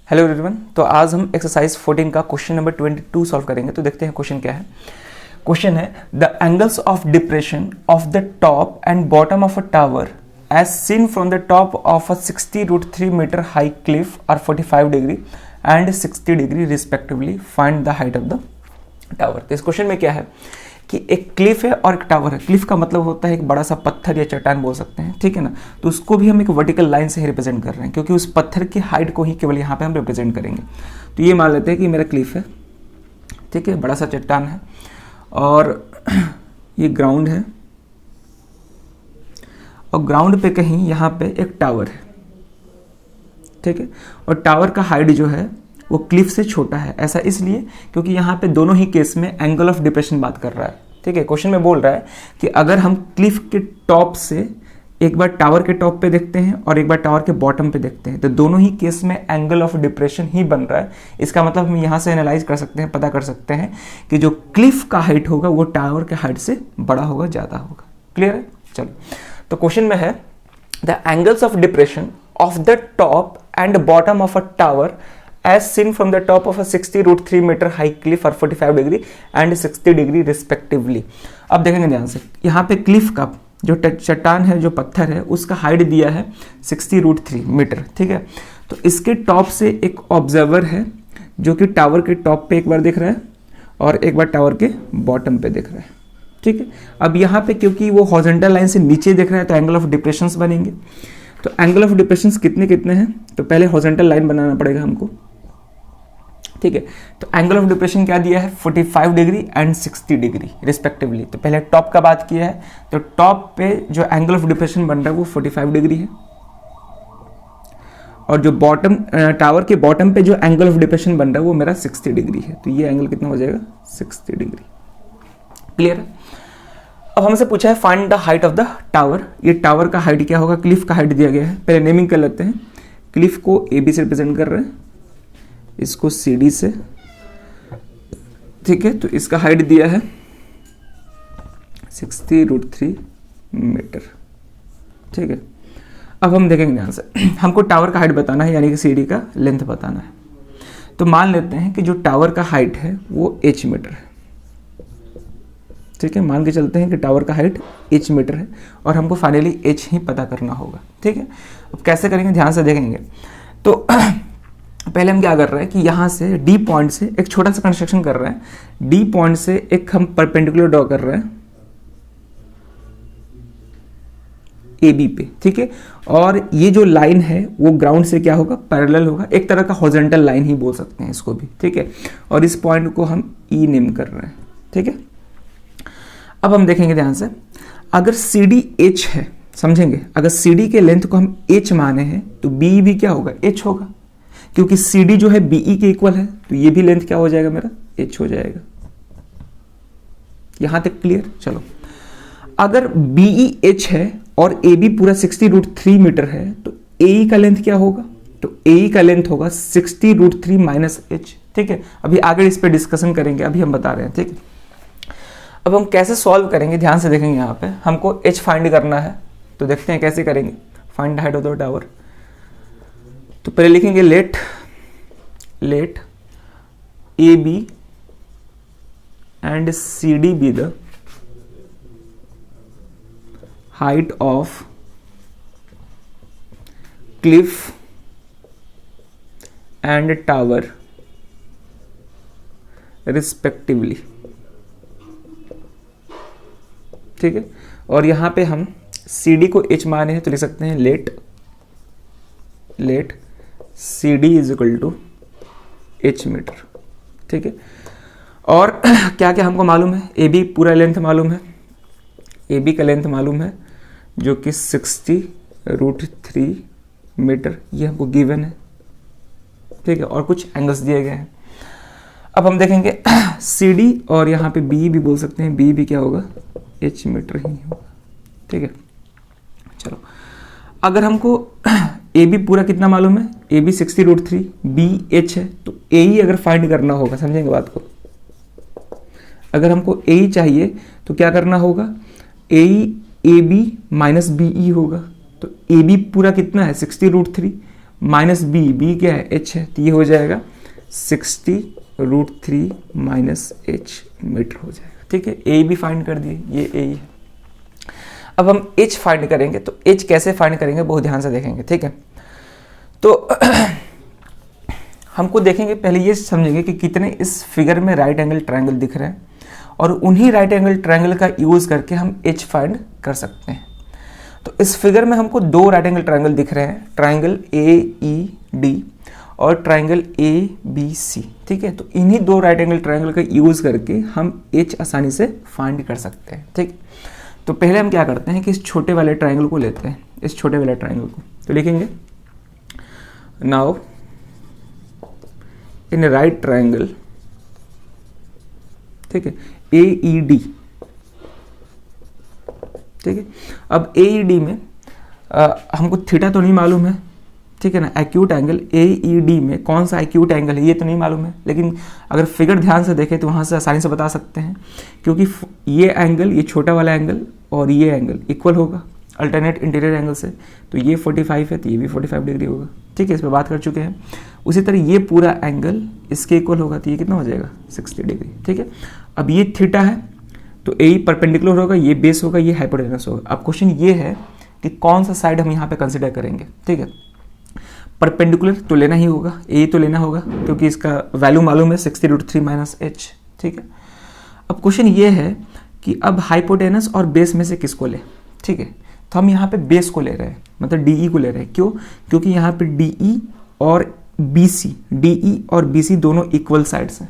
Hello everyone. तो आज हम एक्सरसाइज 14 का क्वेश्चन नंबर 22 सॉल्व करेंगे। तो देखते हैं क्वेश्चन क्या है। क्वेश्चन है the angles of depression of the top and bottom of a tower as seen from the top of a 60√3 metre high cliff are 45 degree and 60 degree respectively. Find the height of the tower. तो इस question में क्या है कि एक Cliff है और एक टावर है। क्लिफ का मतलब होता है एक बड़ा सा पत्थर या चट्टान बोल सकते हैं, ठीक है ना। तो उसको भी हम एक वर्टिकल लाइन से ही रिप्रेजेंट कर रहे हैं क्योंकि उस पत्थर की हाइट को ही केवल यहाँ पे हम रिप्रेजेंट करेंगे। तो ये मान लेते हैं कि मेरा क्लिफ है, ठीक है, बड़ा सा चट्टान है और ये ग्राउंड है और ग्राउंड पे कहीं यहाँ पे एक टावर है, ठीक है। और टावर का हाइट जो है वो क्लिफ से छोटा है। ऐसा इसलिए क्योंकि यहाँ पे दोनों ही केस में एंगल ऑफ डिप्रेशन बात कर रहा है, ठीक है। क्वेश्चन में बोल रहा है कि अगर हम क्लिफ के टॉप से एक बार टावर के टॉप पे देखते हैं और एक बार टावर के बॉटम पे देखते हैं तो दोनों ही केस में एंगल ऑफ डिप्रेशन ही बन रहा है। इसका मतलब हम यहाँ से एनालाइज कर सकते हैं, पता कर सकते हैं कि जो क्लिफ का हाइट होगा वो टावर के हाइट से बड़ा होगा, ज़्यादा होगा। क्लियर है? चलो, तो क्वेश्चन में है the angles of depression of the top and bottom of a tower as seen from the top of a 60√3 meter high cliff are 45 degree and 60 degree respectively. अब देखेंगे ध्यान से, यहाँ पे क्लिफ का जो चट्टान है, जो पत्थर है, उसका हाइट दिया है 60√3 मीटर, ठीक है। तो इसके टॉप से एक ऑब्जर्वर है जो कि टावर के टॉप पे एक बार दिख रहा है और एक बार टावर के बॉटम पे दिख रहा है, ठीक है। अब यहाँ पे क्योंकि वो हॉरिजॉन्टल लाइन से नीचे दिख रहा है तो एंगल ऑफ डिप्रेशंस बनेंगे। तो एंगल ऑफ डिप्रेशंस कितने कितने हैं, तो पहले हॉरिजॉन्टल लाइन बनाना पड़ेगा हमको, ठीक है। तो एंगल ऑफ डिप्रेशन क्या दिया है, 45 डिग्री एंड 60 डिग्री रिस्पेक्टिवली। तो पहले टॉप का बात किया है, तो टॉप पे जो एंगल ऑफ डिप्रेशन बन रहा है वो 45 डिग्री है और जो बॉटम टावर के बॉटम पे जो एंगल ऑफ डिप्रेशन बन रहा है वो मेरा 60 डिग्री है। तो ये एंगल कितना हो जाएगा, 60 डिग्री। क्लियर है? अब हमसे पूछा है find the height of the tower. ये टावर का हाइट क्या होगा, क्लिफ का हाइट दिया गया है। पहले नेमिंग कर लेते हैं। क्लिफ को ए बी से रिप्रेजेंट कर रहे हैं, इसको सी डी से, ठीक है। तो इसका हाइट दिया है 60√3 मीटर, ठीक है। अब हम देखेंगे ध्यान से, हमको टावर का हाइट बताना है, यानी कि सी डी का लेंथ बताना है। तो मान लेते हैं कि जो टावर का हाइट है वो h मीटर है, ठीक है। मान के चलते हैं कि टावर का हाइट h मीटर है और हमको फाइनली h ही पता करना होगा, ठीक है। अब कैसे करेंगे, ध्यान से देखेंगे। तो पहले हम क्या कर रहे हैं कि यहाँ से डी पॉइंट से एक छोटा सा कंस्ट्रक्शन कर रहे हैं। डी पॉइंट से एक हम परपेंडिकुलर ड्रॉ कर रहे हैं ए बी पे, ठीक है। और ये जो लाइन है वो ग्राउंड से क्या होगा, पैरेलल होगा, एक तरह का हॉरिजॉन्टल लाइन ही बोल सकते हैं इसको भी, ठीक है। और इस पॉइंट को हम ई नेम कर रहे हैं, ठीक है। अब हम देखेंगे ध्यान से, अगर सी डी एच है, समझेंगे, अगर सी डी के लेंथ को हम एच माने हैं तो बी भी क्या होगा, एच होगा, क्योंकि सी डी जो है बीई के इक्वल है। तो ये भी लेंथ क्या हो जाएगा, मेरा एच हो जाएगा। यहां तक क्लियर? चलो, अगर बीई एच है और ए बी पूरा 60√3 मीटर है तो एई का लेंथ क्या होगा, तो एई का लेंथ होगा 60√3 माइनस एच, ठीक है। अभी आगे इस पर डिस्कशन करेंगे, अभी हम बता रहे हैं, ठीक है। अब हम कैसे सॉल्व करेंगे, ध्यान से देखेंगे। यहाँ पे हमको एच फाइंड करना है, तो देखते हैं कैसे करेंगे। Find the height of the tower. तो पहले लिखेंगे let A B and C D be the height of cliff and tower respectively, ठीक है। और यहां पे हम सी डी को एच माने हैं तो लिख सकते हैं let C D is equal to H metre, ठीक है। और क्या क्या हमको मालूम है, ए बी पूरा लेंथ मालूम है, ए बी का लेंथ मालूम है जो कि 60√3 मीटर, ये हमको गिवन है, ठीक है। और कुछ एंगल्स दिए गए हैं। अब हम देखेंगे सी डी और यहाँ पे बी भी बोल सकते हैं, बी भी क्या होगा, एच मीटर ही होगा, ठीक है। चलो, अगर हमको ए बी पूरा कितना मालूम है, ए बी 60√3, बी एच है, तो ए ई अगर फाइंड करना होगा, समझेंगे बात को। अगर हमको ए ई चाहिए तो क्या करना होगा, A E A B minus B E होगा। तो ए बी पूरा कितना है, 60√3 माइनस बी क्या है, एच है, तो ये हो जाएगा 60√3 माइनस एच मीटर हो जाएगा। ठीक है, ए भी फाइंड कर दिए, ये ए है। अब हम एच फाइंड करेंगे, तो एच कैसे फाइंड करेंगे बहुत ध्यान से देखेंगे। ठीक है, तो हमको देखेंगे, पहले ये समझेंगे कि कितने इस फिगर में राइट एंगल ट्रायंगल दिख रहे हैं, और उन्हीं राइट एंगल ट्रायंगल का यूज करके हम एच फाइंड कर सकते हैं। तो इस फिगर में हमको दो राइट एंगल ट्रायंगल दिख रहे हैं, ट्रायंगल AED और ट्रायंगल ABC। ठीक है, तो इन्हीं दो राइट एंगल ट्रायंगल का यूज करके हम एच आसानी से फाइंड कर सकते हैं। ठीक, तो पहले हम क्या करते हैं कि इस छोटे वाले ट्रायंगल को लेते हैं, इस छोटे वाले ट्रायंगल को, तो लिखेंगे नाउ इन राइट ट्रायंगल, ठीक है, AED। ठीक है, अब AED में हमको थीटा तो नहीं मालूम है, ठीक है ना, एक्यूट एंगल AED में कौन सा एक्यूट एंगल है ये तो नहीं मालूम है, लेकिन अगर फिगर ध्यान से देखें तो वहाँ से आसानी से बता सकते हैं, क्योंकि ये एंगल, ये छोटा वाला एंगल और ये एंगल इक्वल होगा अल्टरनेट इंटीरियर एंगल से, तो ये 45 है तो ये भी 45 डिग्री होगा। ठीक है, इस पर बात कर चुके हैं। उसी तरह ये पूरा एंगल इसके इक्वल होगा, तो ये कितना हो जाएगा 60 डिग्री। ठीक है, अब ये थीटा है तो ए परपेंडिकुलर होगा, ये बेस होगा, ये हाइपोटेनस होगा। अब क्वेश्चन ये है कि कौन सा साइड हम यहाँ पे कंसिडर करेंगे। ठीक है, परपेंडिकुलर तो लेना ही होगा, ए तो लेना होगा क्योंकि इसका वैल्यू मालूम है 60√3 माइनस एच। ठीक है, अब क्वेश्चन ये है कि अब हाइपोटेनस और बेस में से किसको ले। ठीक है, तो हम यहाँ पे बेस को ले रहे हैं, मतलब डीई को ले रहे हैं। क्यों? क्योंकि यहाँ पे डीई और बीसी दोनों इक्वल साइड्स हैं।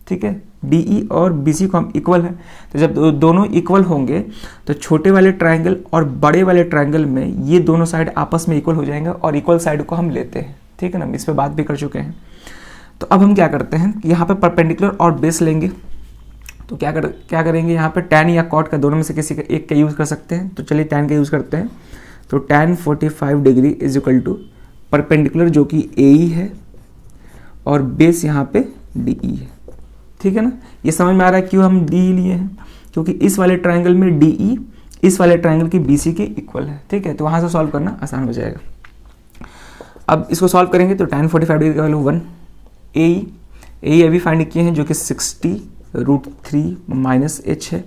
ठीक है, डीई और बीसी को हम इक्वल है, तो जब दोनों इक्वल होंगे तो छोटे वाले ट्रायंगल और बड़े वाले ट्रायंगल में ये दोनों साइड आपस में इक्वल हो जाएंगे और इक्वल साइड को हम लेते हैं। ठीक है ना, इस पर बात भी कर चुके हैं। तो अब हम क्या करते हैं, यहाँ पे परपेंडिकुलर और बेस लेंगे, तो क्या करेंगे, यहाँ पे tan या cot का दोनों में से किसी का एक का यूज़ कर सकते हैं। तो चलिए tan का यूज़ करते हैं, तो tan 45 degree is equal to perpendicular जो कि AE है और बेस यहाँ पे DE है। ठीक है ना, ये समझ में आ रहा है क्यों हम DE लिए हैं, क्योंकि इस वाले ट्रायंगल में DE इस वाले ट्रायंगल की BC के इक्वल है। ठीक है, तो वहाँ से सॉल्व करना आसान हो जाएगा। अब इसको सॉल्व करेंगे तो tan 45 डिग्री का वैल्यू 1, AE अभी फाइंड किए हैं जो कि 60√3 माइनस एच है,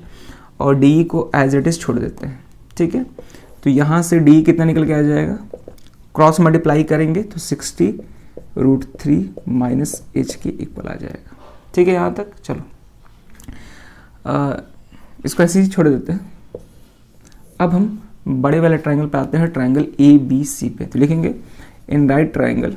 और DE को एज इट इज छोड़ देते हैं। ठीक है, तो यहाँ से DE कितना निकल के आ जाएगा, क्रॉस मल्टीप्लाई करेंगे तो 60√3 माइनस एच के इक्वल आ जाएगा। ठीक है, यहाँ तक चलो इसको ऐसे ही छोड़ देते हैं। अब हम बड़े वाले ट्रायंगल पे आते हैं, ट्रायंगल ABC पे, तो लिखेंगे इन राइट ट्रायंगल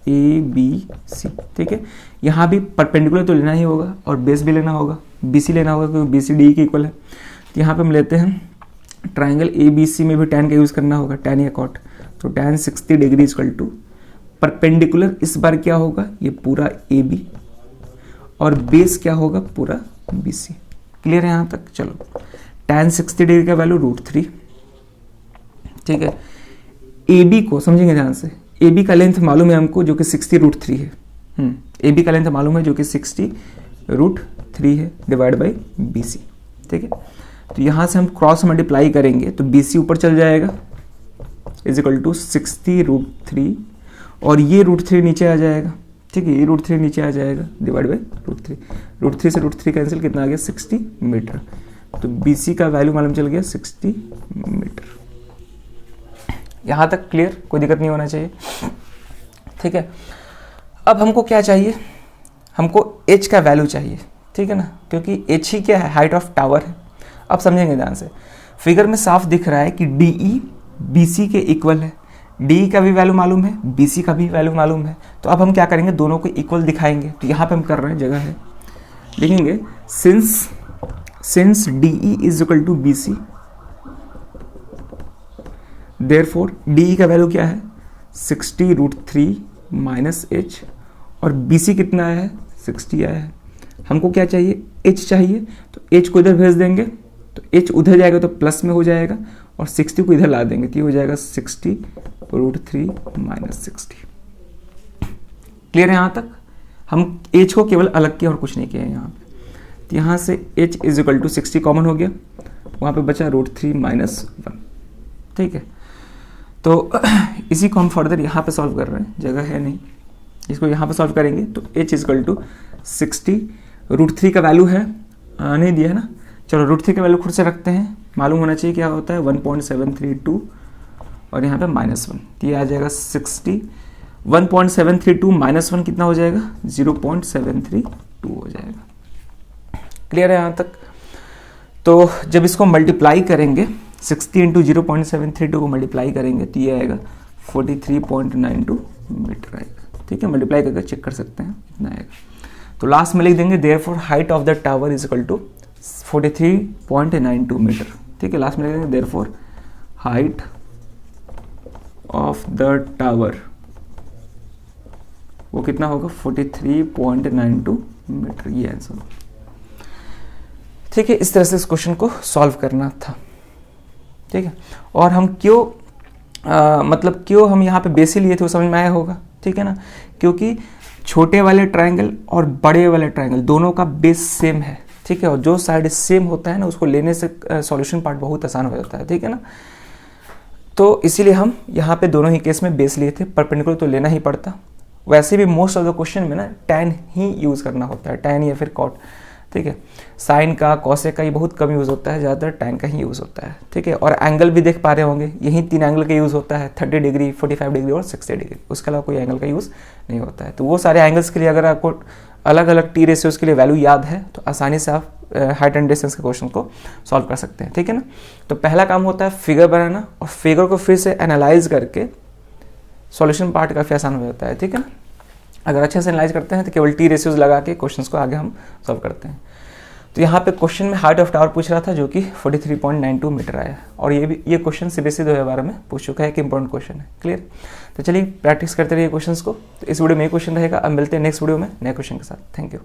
ABC। ठीक है, यहाँ भी परपेंडिकुलर तो लेना ही होगा और बेस भी लेना होगा, BC लेना होगा क्योंकि BC DE के इक्वल है। तो यहाँ पे हम लेते हैं ट्रायंगल ABC में भी tan का यूज़ करना होगा, tan या cot, तो tan 60 degree equal to perpendicular इस बार क्या होगा, ये पूरा AB और बेस क्या होगा, पूरा BC। क्लियर है यहाँ तक? चलो, tan 60 डिग्री का वैल्यू √3। ठीक है, AB को समझेंगे ध्यान से, AB का लेंथ मालूम है हमको जो कि 60√3 है। AB का लेंथ मालूम है जो कि 60√3 है डिवाइड बाई BC। ठीक है, तो यहाँ से हम क्रॉस मल्टीप्लाई करेंगे तो BC ऊपर चल जाएगा इज इक्वल टू 60√3 और ये √3 नीचे आ जाएगा। ठीक है, ये √3 नीचे आ जाएगा डिवाइड बाई √3 से √3 कैंसिल, कितना आ गया 60 मीटर। तो BC का वैल्यू मालूम चल गया 60 मीटर। यहाँ तक क्लियर, कोई दिक्कत नहीं होना चाहिए। ठीक है, अब हमको क्या चाहिए, हमको h का वैल्यू चाहिए। ठीक है ना, क्योंकि h ही क्या है, हाइट ऑफ टावर है। अब समझेंगे ध्यान से, फिगर में साफ दिख रहा है कि DE BC के इक्वल है, DE का भी वैल्यू मालूम है, BC का भी वैल्यू मालूम है। तो अब हम क्या करेंगे, दोनों को इक्वल दिखाएंगे। तो यहाँ पे हम कर रहे हैं, जगह है, लिखेंगे since DE is equal to BC, therefore DE का वैल्यू क्या है 60√3 माइनस एच और BC कितना आया है 60 आया है। हमको क्या चाहिए, h चाहिए, तो h को इधर भेज देंगे तो h उधर जाएगा तो प्लस में हो जाएगा और 60 को इधर ला देंगे तो ये हो जाएगा 60√3 माइनस 60। क्लियर है यहाँ तक? हम h को केवल अलग किया और कुछ नहीं किया है यहाँ पे। तो यहाँ से h is equal to 60 common हो गया, वहाँ पे बचा √3 माइनस 1। ठीक है, तो इसी को हम फर्दर यहाँ पे सॉल्व कर रहे हैं, जगह है नहीं, इसको यहाँ पे सॉल्व करेंगे तो h इक्वल टू 60, √3 का वैल्यू है नहीं दिया है ना, चलो √3 का वैल्यू खुद से रखते हैं, मालूम होना चाहिए क्या होता है 1.732 और यहाँ पे -1, तो ये आ जाएगा 60, 1.732 -1 कितना हो जाएगा 0.732 हो जाएगा। क्लियर है यहाँ तक? तो जब इसको मल्टीप्लाई करेंगे 60 इंटू 0.732 को मल्टीप्लाई करेंगे तो ये आएगा 43.92 मीटर आएगा। ठीक है, मल्टीप्लाई करके चेक कर सकते हैं इतना आएगा। तो लास्ट में लिख देंगे therefore height of the tower is equal to 43.92 metre. ठीक है, लास्ट में लिख देंगे therefore height of the tower वो कितना होगा 43.92 मीटर, ये आंसर। ठीक है, इस तरह से इस क्वेश्चन को सॉल्व करना था। ठीक है, और हम क्यों मतलब क्यों हम यहाँ पे बेस ही लिए थे वो समझ में आया होगा। ठीक है ना, क्योंकि छोटे वाले ट्रायंगल और बड़े वाले ट्रायंगल दोनों का बेस सेम है। ठीक है, और जो साइड सेम होता है ना उसको लेने से सॉल्यूशन पार्ट बहुत आसान हो जाता है। ठीक है ना, तो इसीलिए हम यहाँ पे दोनों ही केस में बेस लिए थे, परपेंडिकुलर तो लेना ही पड़ता। वैसे भी मोस्ट ऑफ द क्वेश्चन में ना tan ही यूज़ करना होता है, tan या फिर cot। ठीक है, साइन का कॉसेक का ये बहुत कम यूज़ होता है, ज़्यादातर tan का ही यूज़ होता है। ठीक है, और एंगल भी देख पा रहे होंगे, यही 3 एंगल का यूज़ होता है, 30 डिग्री, 45 डिग्री और 60 डिग्री, उसके अलावा कोई एंगल का यूज़ नहीं होता है। तो वो सारे एंगल्स के लिए अगर आपको अलग अलग टी रेशियोज़ के लिए वैल्यू याद है तो आसानी से आप हाइट एंड डिस्टेंस के क्वेश्चन को सॉल्व कर सकते हैं। ठीक है ना, तो पहला काम होता है फिगर बनाना, और फिगर को फिर से एनालाइज करके सॉल्यूशन पार्ट काफ़ी आसान हो जाता है। ठीक है ना, अगर अच्छे से एनालाइज करते हैं तो केवल टी रेशियोज लगा के क्वेश्चंस को आगे हम सॉल्व करते हैं। तो यहाँ पे क्वेश्चन में हाइट ऑफ टावर पूछ रहा था जो कि 43.92 मीटर आया, और ये क्वेश्चन CBSE 2012 में पूछ चुका है, एक इंपॉर्टेंट क्वेश्चन है। क्लियर? तो चलिए प्रैक्टिस करते रहिए क्वेश्चंस को। तो इस वीडियो में ये क्वेश्चन रहेगा, अब मिलते हैं नेक्स्ट वीडियो में नए क्वेश्चन के साथ। Thank you.